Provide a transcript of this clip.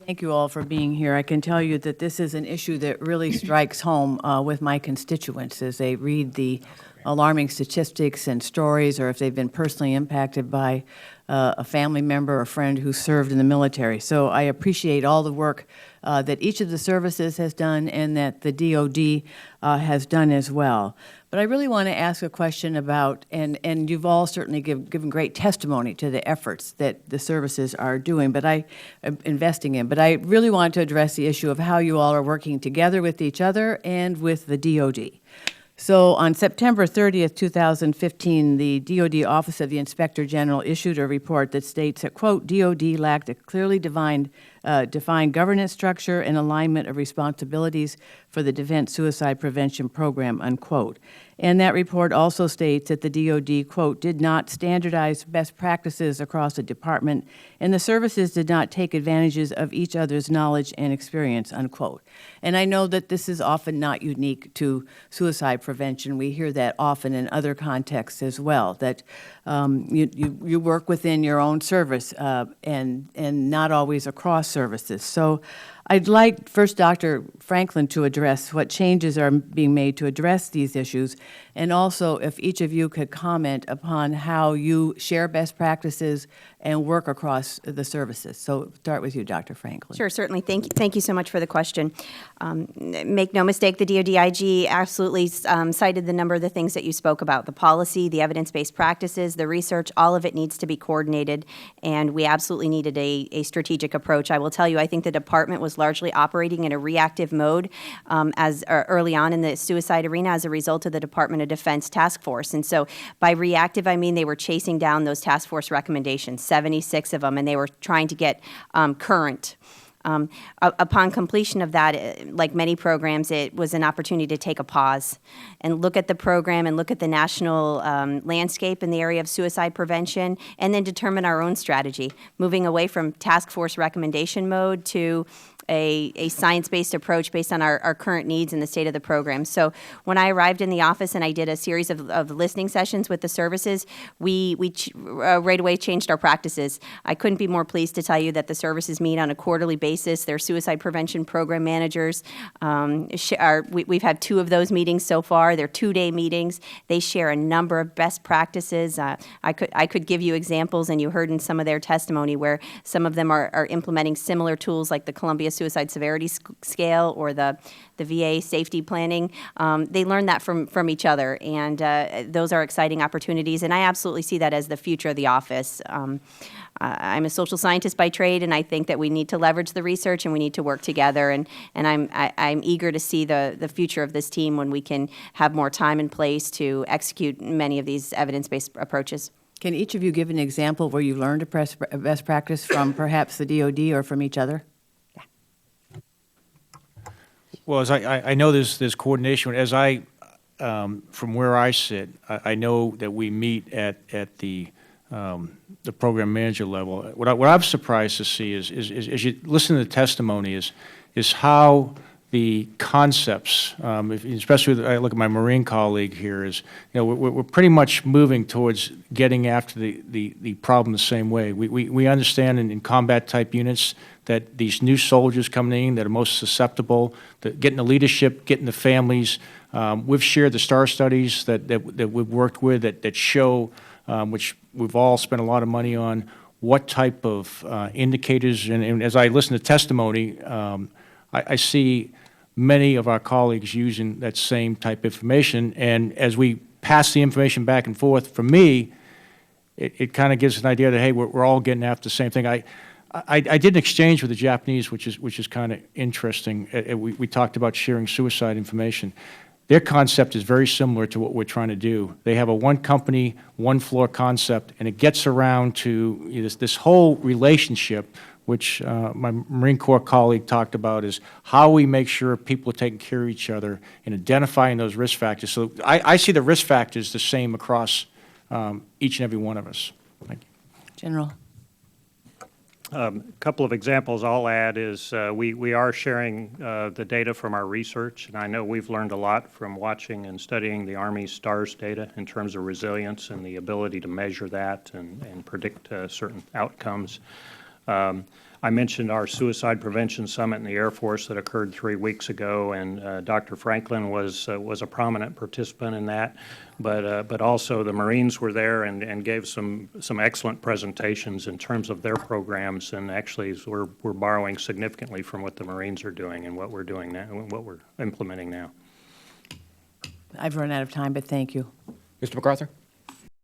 Thank you all for being here. I can tell you that this is an issue that really strikes home with my constituents as they read the alarming statistics and stories, or if they've been personally impacted by a family member or friend who served in the military. So I appreciate all the work that each of the services has done and that the DOD has done as well. But I really want to ask a question about, and you've all certainly given great testimony to the efforts that the services are doing, but investing in. But I really want to address the issue of how you all are working together with each other and with the DOD. So on September 30th, 2015, the DOD Office of the Inspector General issued a report that states that, quote, DOD lacked a clearly defined governance structure and alignment of responsibilities for the Defense Suicide Prevention Program, unquote. And that report also states that the DOD, quote, did not standardize best practices across the department, and the services did not take advantages of each other's knowledge and experience, unquote. And I know that this is often not unique to suicide prevention. We hear that often in other contexts as well, that you work within your own service and not always across services. So I'd like first Dr. Franklin to address what changes are being made to address these issues, and also if each of you could comment upon how you share best practices and work across the services. So start with you, Dr. Franklin. Sure, certainly. Thank you so much for the question. Make no mistake, the DoD IG absolutely cited the number of the things that you spoke about, the policy, the evidence-based practices, the research, all of it needs to be coordinated, and we absolutely needed a strategic approach. I will tell you, I think the department was largely operating in a reactive mode early on in the suicide arena as a result of the Department of Defense task force. And so by reactive, I mean they were chasing down those task force recommendations, 76 of them, and they were trying to get current. Upon completion of that, like many programs, it was an opportunity to take a pause and look at the program and look at the national landscape in the area of suicide prevention, and then determine our own strategy, moving away from task force recommendation mode to a science-based approach based on our current needs and the state of the program. So when I arrived in the office and I did a series of listening sessions with the services, we right away changed our practices. I couldn't be more pleased to tell you that the services meet on a quarterly basis. Their suicide prevention program managers, we've had 2 of those meetings so far. They're 2-day meetings. They share a number of best practices. I could give you examples, and you heard in some of their testimony where some of them are implementing similar tools like the Columbia Suicide Severity Scale or the VA safety planning. They learn that from each other, and those are exciting opportunities, and I absolutely see that as the future of the office. I'm a social scientist by trade, and I think that we need to leverage the research and we need to work together, and I'm eager to see the future of this team when we can have more time and place to execute many of these evidence-based approaches. Can each of you give an example where you learned a best practice from perhaps the DOD or from each other? Well, as I know there's coordination. As from where I sit, I know that we meet at the program manager level. What I'm surprised to see is as you listen to the testimony is how the concepts, especially I look at my Marine colleague here, is we're pretty much moving towards getting after the problem the same way. We understand in combat type units that these new soldiers coming in that are most susceptible, getting the leadership, getting the families. We've shared the STAR studies that we've worked with that show, which we've all spent a lot of money on, what type of indicators, and as I listen to testimony, I see many of our colleagues using that same type of information, and as we pass the information back and forth, for me, it kind of gives an idea that, hey, we're all getting after the same thing. I did an exchange with the Japanese, which is kind of interesting. We talked about sharing suicide information. Their concept is very similar to what we're trying to do. They have a one company, one floor concept, and it gets around to this whole relationship, which my Marine Corps colleague talked about, is how we make sure people are taking care of each other and identifying those risk factors. So I see the risk factors the same across each and every one of us. Thank you. General. A couple of examples I'll add is we are sharing the data from our research, and I know we've learned a lot from watching and studying the Army's STARS data in terms of resilience and the ability to measure that and predict certain outcomes. I mentioned our Suicide Prevention Summit in the Air Force that occurred 3 weeks ago, and Dr. Franklin was a prominent participant in that. But also the Marines were there and gave some excellent presentations in terms of their programs, and actually we're borrowing significantly from what the Marines are doing and what we're doing now, what we're implementing now. I've run out of time, but thank you. Mr. MacArthur?